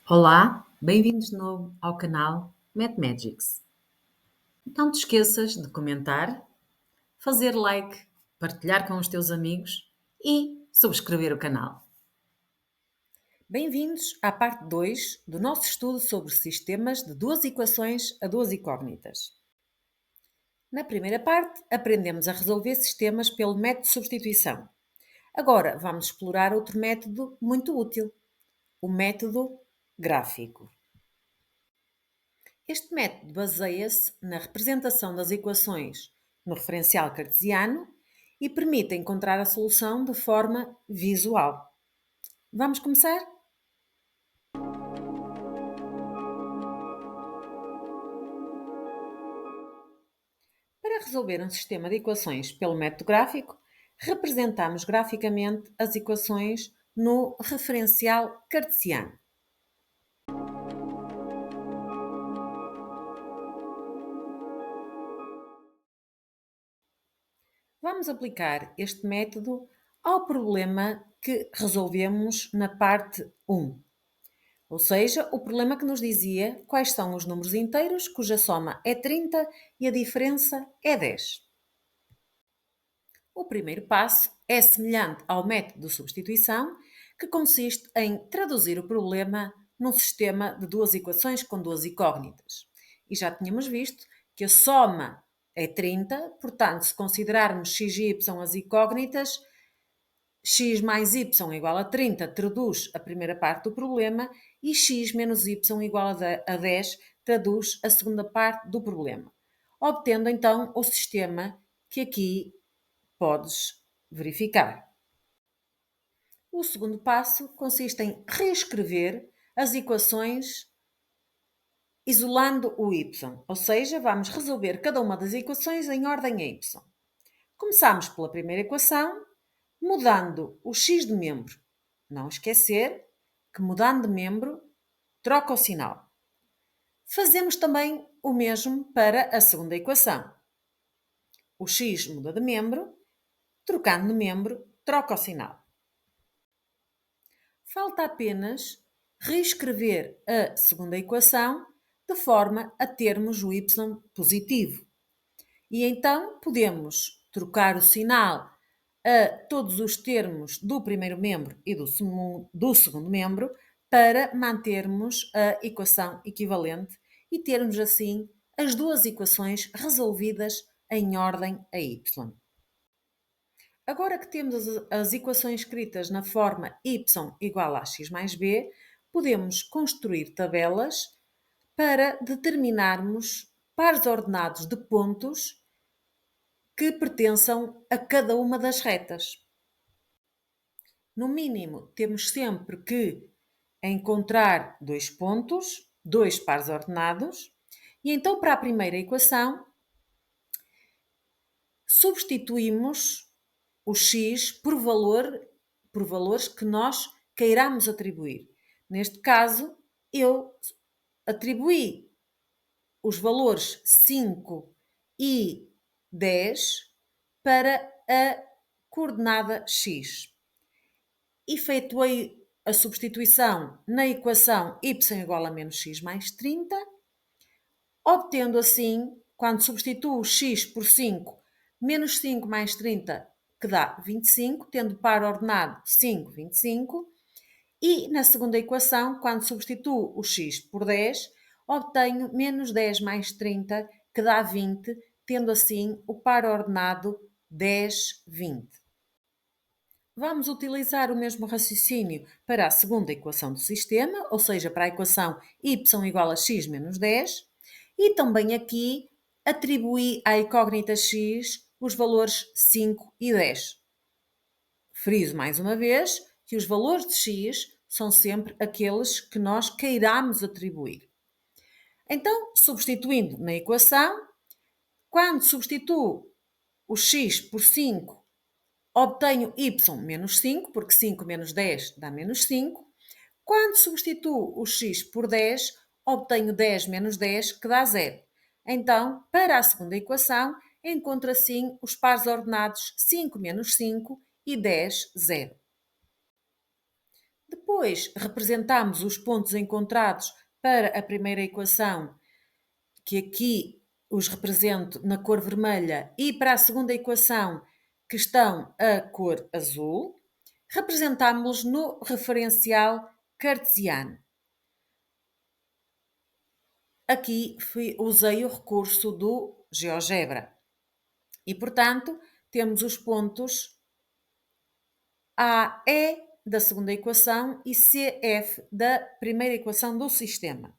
Olá, bem-vindos de novo ao canal MathMagics. Não te esqueças de comentar, fazer like, partilhar com os teus amigos e subscrever o canal. Bem-vindos à parte 2 do nosso estudo sobre sistemas de duas equações a duas incógnitas. Na primeira parte, aprendemos a resolver sistemas pelo método de substituição. Agora vamos explorar outro método muito útil, o método gráfico. Este método baseia-se na representação das equações no referencial cartesiano e permite encontrar a solução de forma visual. Vamos começar? Para resolver um sistema de equações pelo método gráfico, representamos graficamente as equações no referencial cartesiano. Vamos aplicar este método ao problema que resolvemos na parte 1. Ou seja, o problema que nos dizia quais são os números inteiros cuja soma é 30 e a diferença é 10. O primeiro passo é semelhante ao método de substituição, que consiste em traduzir o problema num sistema de duas equações com duas incógnitas. E já tínhamos visto que a soma é 30, portanto, se considerarmos x e y as incógnitas, x mais y igual a 30 traduz a primeira parte do problema e x menos y igual a 10 traduz a segunda parte do problema, obtendo então o sistema que aqui podes verificar. O segundo passo consiste em reescrever as equações isolando o y, ou seja, vamos resolver cada uma das equações em ordem a y. Começamos pela primeira equação, mudando o x de membro. Não esquecer que mudando de membro, troca o sinal. Fazemos também o mesmo para a segunda equação. O x muda de membro, trocando de membro, troca o sinal. Falta apenas reescrever a segunda equação de forma a termos o y positivo. E então podemos trocar o sinal a todos os termos do primeiro membro e do segundo membro para mantermos a equação equivalente e termos assim as duas equações resolvidas em ordem a y. Agora que temos as equações escritas na forma y igual a x mais b, podemos construir tabelas para determinarmos pares ordenados de pontos que pertençam a cada uma das retas. No mínimo, temos sempre que encontrar dois pontos, dois pares ordenados, e então para a primeira equação substituímos o x por valores que nós queiramos atribuir. Neste caso, eu atribuí os valores 5 e 10 para a coordenada x. Efetuei a substituição na equação y igual a menos x mais 30, obtendo assim, quando substituo x por 5, menos 5 mais 30, que dá 25, tendo par ordenado 5, 25, e na segunda equação, quando substituo o x por 10, obtenho menos 10 mais 30, que dá 20, tendo assim o par ordenado 10, 20. Vamos utilizar o mesmo raciocínio para a segunda equação do sistema, ou seja, para a equação y igual a x menos 10, e também aqui atribuí à incógnita x os valores 5 e 10. Friso mais uma vez que os valores de x são sempre aqueles que nós queiramos atribuir. Então, substituindo na equação, quando substituo o x por 5, obtenho y menos 5, porque 5 menos 10 dá menos 5. Quando substituo o x por 10, obtenho 10 menos 10, que dá 0. Então, para a segunda equação, encontro assim os pares ordenados 5 menos 5 e 10, 0. Depois representamos os pontos encontrados para a primeira equação, que aqui os represento na cor vermelha, e para a segunda equação, que estão a cor azul, representámos-los no referencial cartesiano. Aqui usei o recurso do GeoGebra. E, portanto, temos os pontos AE da segunda equação e CF da primeira equação do sistema.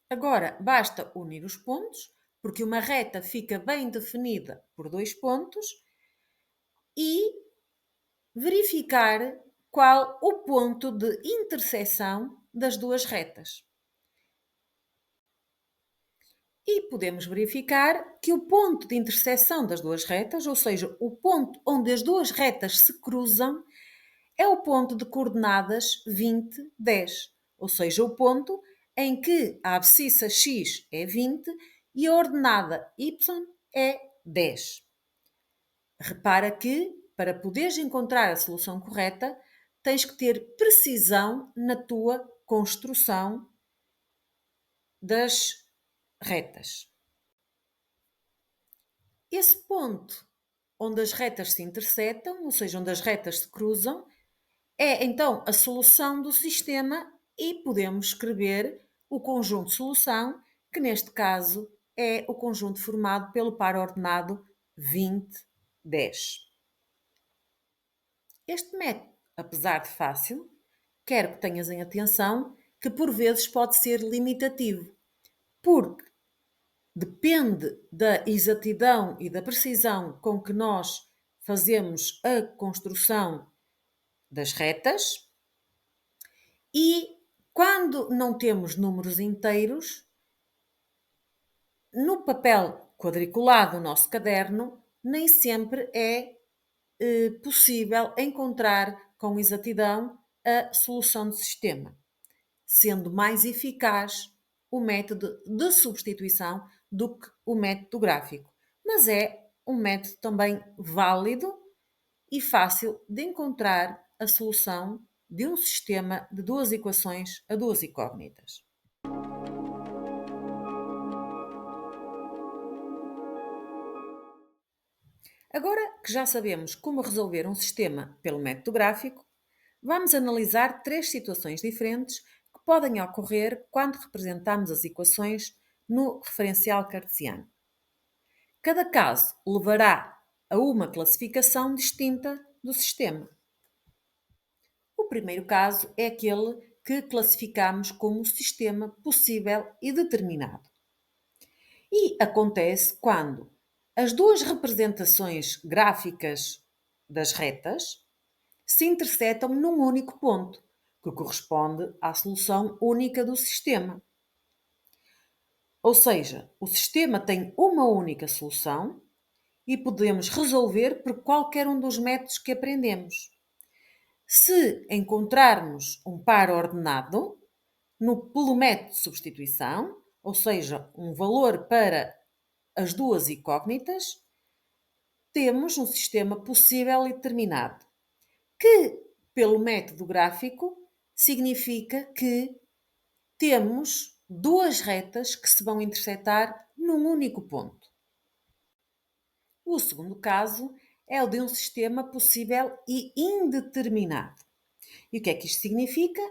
Agora, basta unir os pontos, porque uma reta fica bem definida por dois pontos, e verificar qual o ponto de interseção das duas retas. E podemos verificar que o ponto de interseção das duas retas, ou seja, o ponto onde as duas retas se cruzam, é o ponto de coordenadas 20, 10, ou seja, o ponto em que a abscissa x é 20 e a ordenada y é 10. Repara que, para poderes encontrar a solução correta, tens que ter precisão na tua construção das retas. Esse ponto onde as retas se intersetam, ou seja, onde as retas se cruzam, é então a solução do sistema e podemos escrever o conjunto de solução, que neste caso é o conjunto formado pelo par ordenado 20, 10. Este método, apesar de fácil, quero que tenhas em atenção que por vezes pode ser limitativo, porque depende da exatidão e da precisão com que nós fazemos a construção das retas e quando não temos números inteiros, no papel quadriculado do nosso caderno, nem sempre é possível encontrar com exatidão a solução do sistema, sendo mais eficaz o método de substituição do que o método gráfico. Mas é um método também válido e fácil de encontrar a solução de um sistema de duas equações a duas incógnitas. Agora que já sabemos como resolver um sistema pelo método gráfico, vamos analisar três situações diferentes que podem ocorrer quando representamos as equações no referencial cartesiano. Cada caso levará a uma classificação distinta do sistema. O primeiro caso é aquele que classificamos como sistema possível e determinado. E acontece quando as duas representações gráficas das retas se intersetam num único ponto, que corresponde à solução única do sistema. Ou seja, o sistema tem uma única solução e podemos resolver por qualquer um dos métodos que aprendemos. Se encontrarmos um par ordenado, pelo método de substituição, ou seja, um valor para as duas incógnitas, temos um sistema possível e determinado, que, pelo método gráfico, significa que temos duas retas que se vão intersetar num único ponto. O segundo caso é o de um sistema possível e indeterminado. E o que é que isto significa?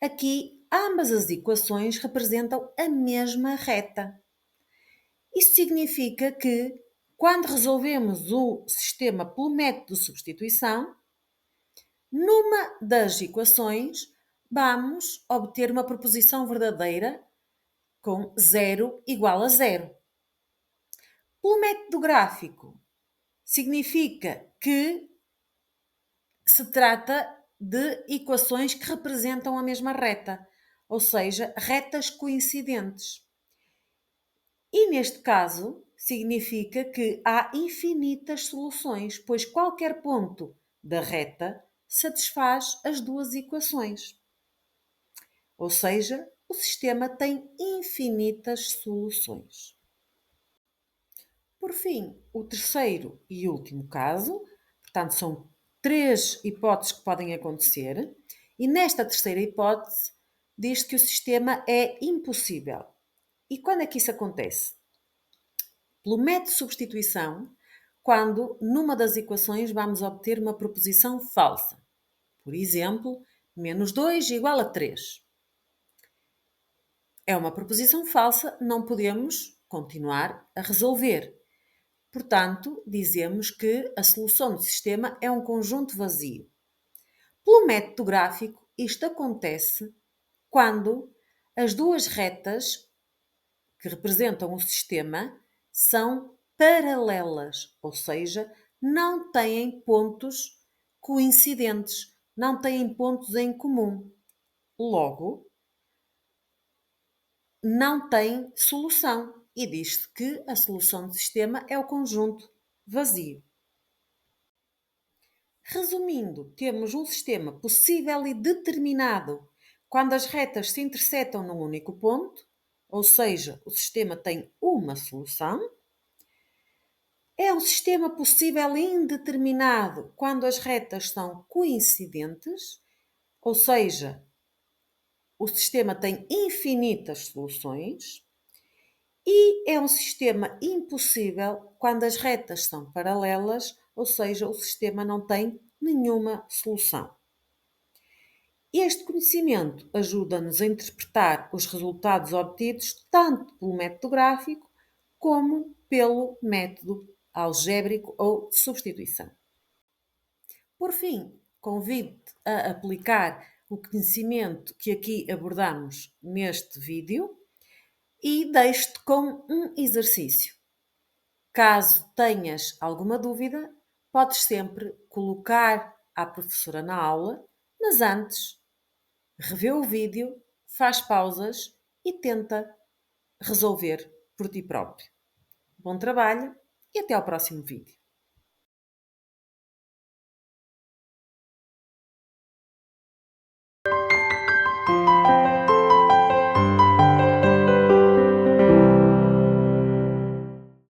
Aqui, ambas as equações representam a mesma reta. Isso significa que, quando resolvemos o sistema pelo método de substituição, numa das equações, vamos obter uma proposição verdadeira com zero igual a zero. Pelo método gráfico, significa que se trata de equações que representam a mesma reta, ou seja, retas coincidentes. E neste caso, significa que há infinitas soluções, pois qualquer ponto da reta satisfaz as duas equações. Ou seja, o sistema tem infinitas soluções. Por fim, o terceiro e último caso, portanto, são três hipóteses que podem acontecer, e nesta terceira hipótese diz que o sistema é impossível. E quando é que isso acontece? Pelo método de substituição, quando numa das equações vamos obter uma proposição falsa. Por exemplo, menos 2 igual a 3. É uma proposição falsa, não podemos continuar a resolver. Portanto, dizemos que a solução do sistema é um conjunto vazio. Pelo método gráfico, isto acontece quando as duas retas que representam o sistema são paralelas, ou seja, não têm pontos coincidentes, não têm pontos em comum. Logo, não tem solução e diz-se que a solução do sistema é o conjunto vazio. Resumindo, temos um sistema possível e determinado quando as retas se intersetam num único ponto, ou seja, o sistema tem uma solução. É um sistema possível e indeterminado quando as retas são coincidentes, ou seja, o sistema tem infinitas soluções. E é um sistema impossível quando as retas são paralelas, ou seja, o sistema não tem nenhuma solução. Este conhecimento ajuda-nos a interpretar os resultados obtidos tanto pelo método gráfico como pelo método algébrico ou de substituição. Por fim, convido-te a aplicar o conhecimento que aqui abordamos neste vídeo e deixo-te com um exercício. Caso tenhas alguma dúvida, podes sempre colocar à professora na aula, mas antes, revê o vídeo, faz pausas e tenta resolver por ti próprio. Bom trabalho e até ao próximo vídeo.